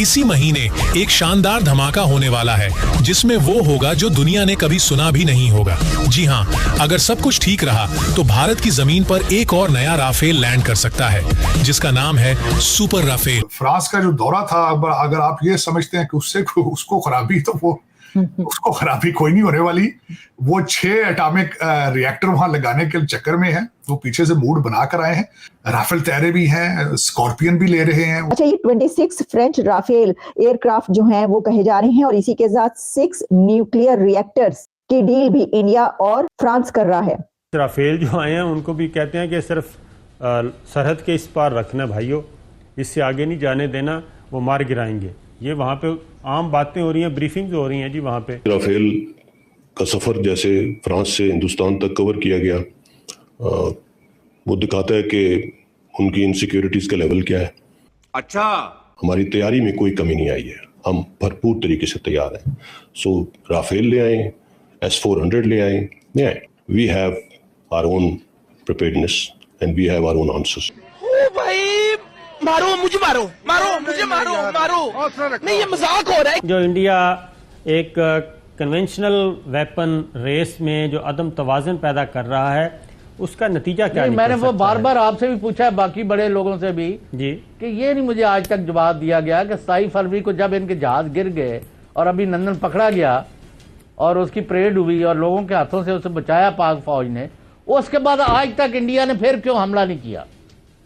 इसी महीने एक शानदार धमाका होने वाला है जिसमें वो होगा जो दुनिया ने कभी सुना भी नहीं होगा। जी हाँ, अगर सब कुछ ठीक रहा तो भारत की जमीन पर एक और नया राफेल लैंड कर सकता है जिसका नाम है सुपर राफेल। फ्रांस का जो दौरा था, अगर आप ये समझते हैं कि उससे उसको खराबी, तो वो उसको खराबी कोई नहीं होने वाली। वो 6 एटॉमिक रिएक्टर वहां लगाने के चक्कर में है। वो पीछे से मूड बनाकर आए हैं। राफेल तैयारे भी हैं, स्कॉर्पियन भी ले रहे हैं। अच्छा, ये 26 फ्रेंच राफेल एयरक्राफ्ट जो हैं वो कहे जा रहे हैं और इसी के साथ 6 न्यूक्लियर रिएक्टर्स की डील भी इंडिया और फ्रांस कर रहा है। राफेल जो आए हैं उनको भी कहते हैं कि सिर्फ सरहद के इस पार रखना भाइयों, इससे आगे नहीं जाने देना, वो मार गिराएंगे। ये वहाँ पे आम बातें हो रही हैं, ब्रीफिंग्स हो रही हैं जी वहाँ पे। राफेल का सफ़र जैसे फ्रांस से हिंदुस्तान तक कवर किया गया, वो दिखाता है कि उनकी इनसिक्योरिटीज़ का लेवल क्या है। अच्छा, हमारी तैयारी में कोई कमी नहीं आई है, हम भरपूर तरीके से तैयार हैं। सो राफेल ले आए, S-400 ले आए, we have our own preparedness and we have our own answers. मारो मुझे, मारो मुझे, मारो नहीं, ये मजाक हो रहा है। जो इंडिया एक कन्वेंशनल वेपन रेस में जो अदम तवाज़ुन पैदा कर रहा है, उसका नतीजा क्या मैंने वो बार बार आपसे भी पूछा है, बाकी बड़े लोगों से भी जी, कि ये नहीं मुझे आज तक जवाब दिया गया कि 27 फरवरी को जब इनके जहाज गिर गए और अभिनंदन पकड़ा गया और उसकी परेड हुई और लोगों के हाथों से उसे बचाया पाक फौज ने, उसके बाद आज तक इंडिया ने फिर क्यों हमला नहीं किया?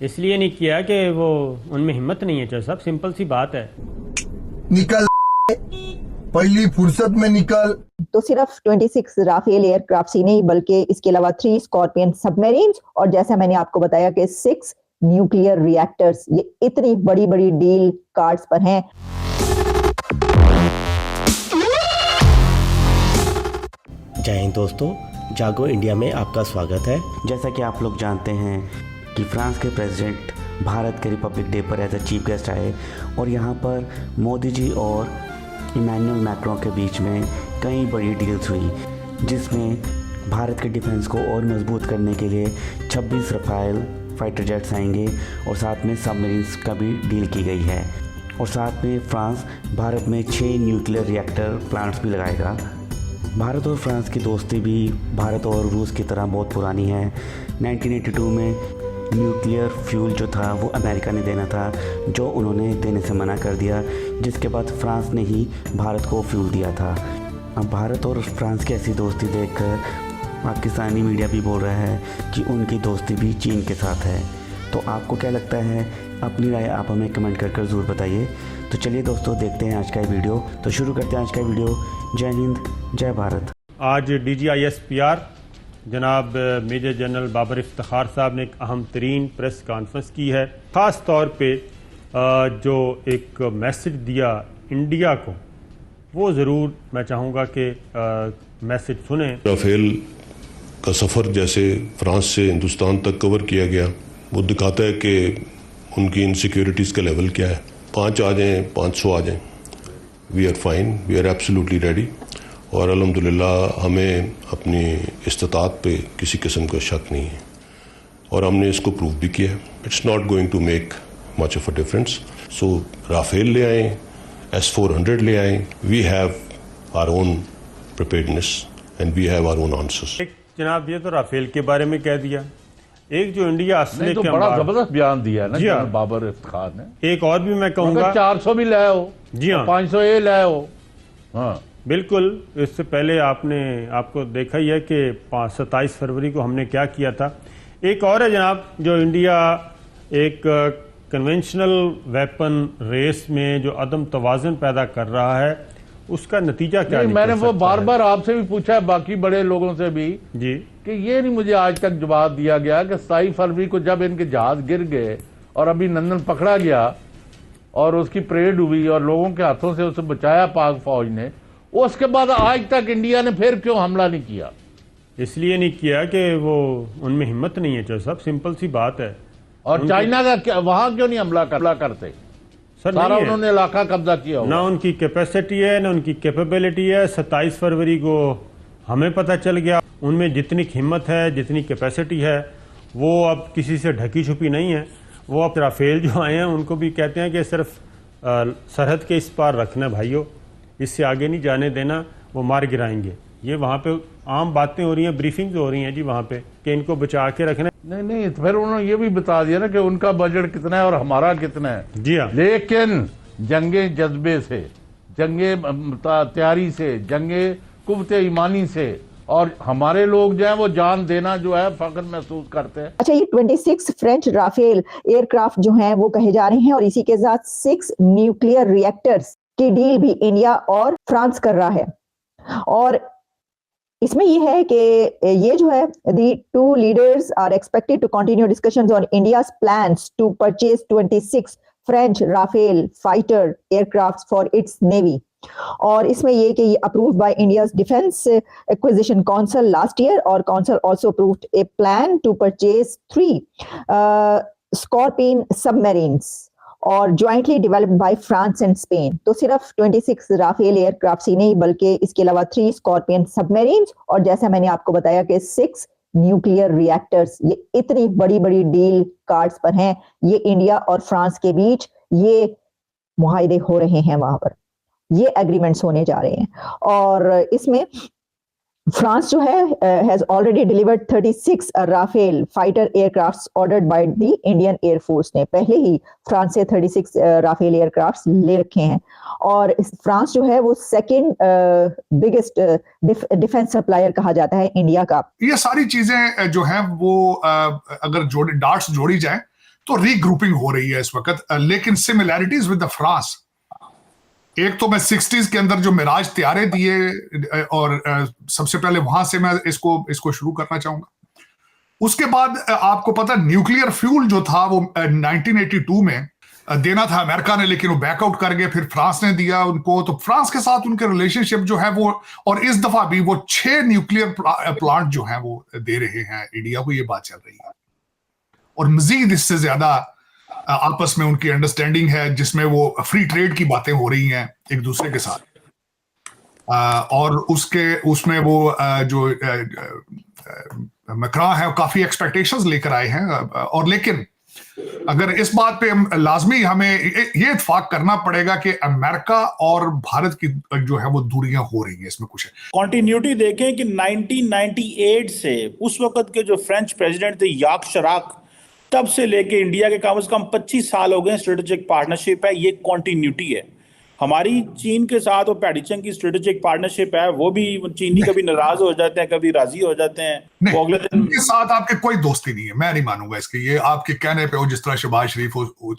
इसलिए नहीं किया कि वो उनमें हिम्मत नहीं है। चल साहब, सिंपल सी बात है, निकल पहली फुर्सत में निकल। तो सिर्फ 26 राफेल एयरक्राफ्ट ही नहीं बल्कि इसके अलावा 3 स्कॉर्पियन सबमरीन्स और जैसा मैंने आपको बताया कि 6 न्यूक्लियर रिएक्टर्स, ये इतनी बड़ी बड़ी डील कार्ड्स पर हैं। जय हिंद दोस्तों, जागो इंडिया में आपका स्वागत है। जैसा कि आप लोग जानते हैं कि फ्रांस के प्रेसिडेंट भारत के रिपब्लिक डे पर एज अ चीफ गेस्ट आए और यहाँ पर मोदी जी और इमैनुअल मैक्रों के बीच में कई बड़ी डील्स हुई, जिसमें भारत के डिफेंस को और मजबूत करने के लिए 26 रफाल फाइटर जेट्स आएंगे और साथ में सबमरीन्स का भी डील की गई है। और साथ में फ्रांस भारत में 6 न्यूक्लियर रिएक्टर प्लांट्स भी लगाएगा। भारत और फ्रांस की दोस्ती भी भारत और रूस की तरह बहुत पुरानी है। 1982 में न्यूक्लियर फ्यूल जो था वो अमेरिका ने देना था, जो उन्होंने देने से मना कर दिया, जिसके बाद फ्रांस ने ही भारत को फ्यूल दिया था। अब भारत और फ्रांस की ऐसी दोस्ती देखकर पाकिस्तानी मीडिया भी बोल रहा है कि उनकी दोस्ती भी चीन के साथ है। तो आपको क्या लगता है? अपनी राय आप हमें कमेंट कर ज़रूर बताइए। तो चलिए दोस्तों, देखते हैं आज का वीडियो। तो शुरू करते हैं आज का वीडियो। जय हिंद, जय भारत। आज DGISPR जनाब मेजर जनरल बाबर इफ्तिखार साहब ने एक अहम तरीन प्रेस कॉन्फ्रेंस की है। ख़ास तौर पे जो एक मैसेज दिया इंडिया को, वो ज़रूर मैं चाहूँगा कि मैसेज सुने। राफेल का सफ़र जैसे फ्रांस से हिंदुस्तान तक कवर किया गया, वो दिखाता है कि उनकी इनसिक्योरिटीज़ का लेवल क्या है। 5 आ जाएँ, 500 आ जाएँ, we are fine, we are absolutely ready. और अल्हम्दुलिल्लाह हमें अपनी इस्तात पे किसी किस्म का शक नहीं है और हमने इसको प्रूव भी किया। It's not going to make much of a difference. So Rafale ले आए, S-400 ले आए, we have our own preparedness and we have our own answers. जनाब, ये तो राफेल के बारे में कह दिया। एक जो इंडिया असले तो के बड़ा जबरदस्त बयान दिया है ना जनरल बाबर इफ्तिखार ने। एक और भी मैं कहूँगा, 400 भी लाए हो जी हाँ, 500 ये लाए हो। हाँ बिल्कुल। इससे पहले आपको देखा ही है कि 27 फरवरी को हमने क्या किया था। एक और है जनाब, जो इंडिया एक कन्वेंशनल वेपन रेस में जो अदम तवाज़ुन पैदा कर रहा है, उसका नतीजा क्या? मैंने वो बार बार आपसे भी पूछा है, बाकी बड़े लोगों से भी जी, कि ये नहीं मुझे आज तक जवाब दिया गया कि 27 फरवरी को जब इनके जहाज गिर गए और अभिनंदन पकड़ा गया और उसकी परेड हुई और लोगों के हाथों से उसे बचाया पाक फौज ने, उसके बाद आज तक इंडिया ने फिर क्यों हमला नहीं किया? इसलिए नहीं किया कि वो उनमें हिम्मत नहीं है। चल साहब, सिंपल सी बात है। और चाइना का क्या, वहां क्यों नहीं हमला करते? सर सारा उन्होंने इलाका कब्जा किया, ना उनकी कैपेसिटी है ना उनकी कैपेबिलिटी है। 27 फरवरी को हमें पता चल गया उनमें जितनी हिम्मत है, जितनी कैपेसिटी है, वो अब किसी से ढकी छुपी नहीं है। वो अब राफेल जो आए हैं उनको भी कहते हैं कि सिर्फ सरहद के इस पार रखना भाइयों, इससे आगे नहीं जाने देना, वो मार गिराएंगे। ये वहाँ पे आम बातें हो रही हैं, ब्रीफिंग्स हो रही हैं जी वहाँ पे कि इनको बचा के रखना। नहीं, फिर उन्होंने ये भी बता दिया ना कि उनका बजट कितना है और हमारा कितना है। जी हाँ, लेकिन जंगे जज्बे से, जंगे तैयारी से, जंगे कुव्वत ईमानी से, और हमारे लोग जो है वो जान देना जो है फख्र महसूस करते हैं। अच्छा, ये 26 फ्रेंच राफेल एयरक्राफ्ट जो हैं वो कहे जा रहे हैं, और इसी के साथ 6 न्यूक्लियर रिएक्टर्स की डील भी इंडिया और फ्रांस कर रहा है। और इसमें ये है कि ये जो है the two leaders are expected to continue discussions on India's plans to purchase 26 French Rafale fighter aircrafts for its navy. और इसमें ये कि ये approved by India's Defense Acquisition Council last year, और council also approved a plan to purchase 3 Scorpion submarines और jointly developed by France and Spain। तो सिर्फ 26 Rafale aircraft ही नहीं बल्कि इसके अलावा 3 स्कॉर्पियन सबमरीन्स, और जैसा मैंने आपको बताया कि 6 न्यूक्लियर रिएक्टर्स। ये इतनी बड़ी बड़ी डील कार्ड्स पर हैं, ये इंडिया और फ्रांस के बीच ये मुआहदे हो रहे हैं, वहां पर ये एग्रीमेंट्स होने जा रहे हैं। और इसमें फ्रांस जो है has already delivered 36 Rafale fighter aircrafts ordered by the Indian air force ने पहले ही फ्रांस से 36 राफेल एयरक्राफ्ट्स ले रखे हैं। और फ्रांस जो है वो सेकंड बिगेस्ट डिफेंस सप्लायर कहा जाता है इंडिया का। ये सारी चीजें जो हैं वो अगर डार्ट्स जोड़ी जाए तो रीग्रुपिंग हो रही है इस वक्त, लेकिन सिमिलैरिटीज विद द फ्रांस, एक तो मैं 60s के अंदर जो मिराज तैयारे दिए, और सबसे पहले वहां से मैं इसको शुरू करना चाहूंगा। उसके बाद आपको पता न्यूक्लियर फ्यूल जो था वो 1982 में देना था अमेरिका ने, लेकिन वो बैकआउट कर गए, फिर फ्रांस ने दिया उनको। तो फ्रांस के साथ उनके रिलेशनशिप जो है वो, और इस दफा भी वो 6 न्यूक्लियर प्लांट जो है वो दे रहे हैं इंडिया को, ये बात चल रही है। और मजीद इससे ज्यादा आपस में उनकी अंडरस्टैंडिंग है, जिसमें वो फ्री ट्रेड की बातें हो रही हैं एक दूसरे के साथ। और उसमें वो जो मैक्रॉन है काफी एक्सपेक्टेशंस लेकर आए हैं। और लेकिन अगर इस बात पे लाजमी हमें ये इत्फाक करना पड़ेगा कि अमेरिका और भारत की जो है वो दूरियां हो रही हैं, इसमें कुछ है। कॉन्टिन्यूटी देखें कि 1998 से उस वक्त के जो फ्रेंच प्रेसिडेंट थे याक शराक, तब से लेके इंडिया के कम से कम 25 साल हो गए स्ट्रेटेजिक पार्टनरशिप है। ये कॉन्टिन्यूटी है हमारी। चीन के साथ वो पैडिचंग की स्ट्रेटेजिक पार्टनरशिप है, वो भी चीनी कभी नाराज हो जाते हैं, कभी राजी हो जाते हैं। वो अगले दिन के साथ आपके कोई दोस्ती नहीं है, मैं नहीं मानूंगा इसके। ये आपके कहने पे हो, जिस तरह शहबाज शरीफ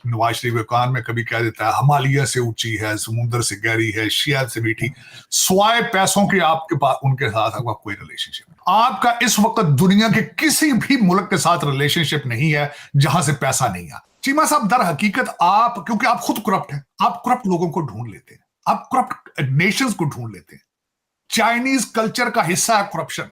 नवाज शरीफ के कान में कभी कह देता है हिमालय से ऊंची है, समुद्र से गहरी है, शिया से मीठी, स्वाय पैसों की आपके पास उनके साथ आपका कोई रिलेशनशिप नहीं। आपका इस वक्त दुनिया के किसी भी मुल्क के साथ रिलेशनशिप नहीं है जहां से पैसा नहीं आता। चीमा साहब, दर हकीकत आप, क्योंकि आप खुद करप्ट हैं, आप करप्ट लोगों को ढूंढ लेते हैं, आप करप्ट नेशंस को ढूंढ लेते हैं। चाइनीज कल्चर का हिस्सा है करप्शन।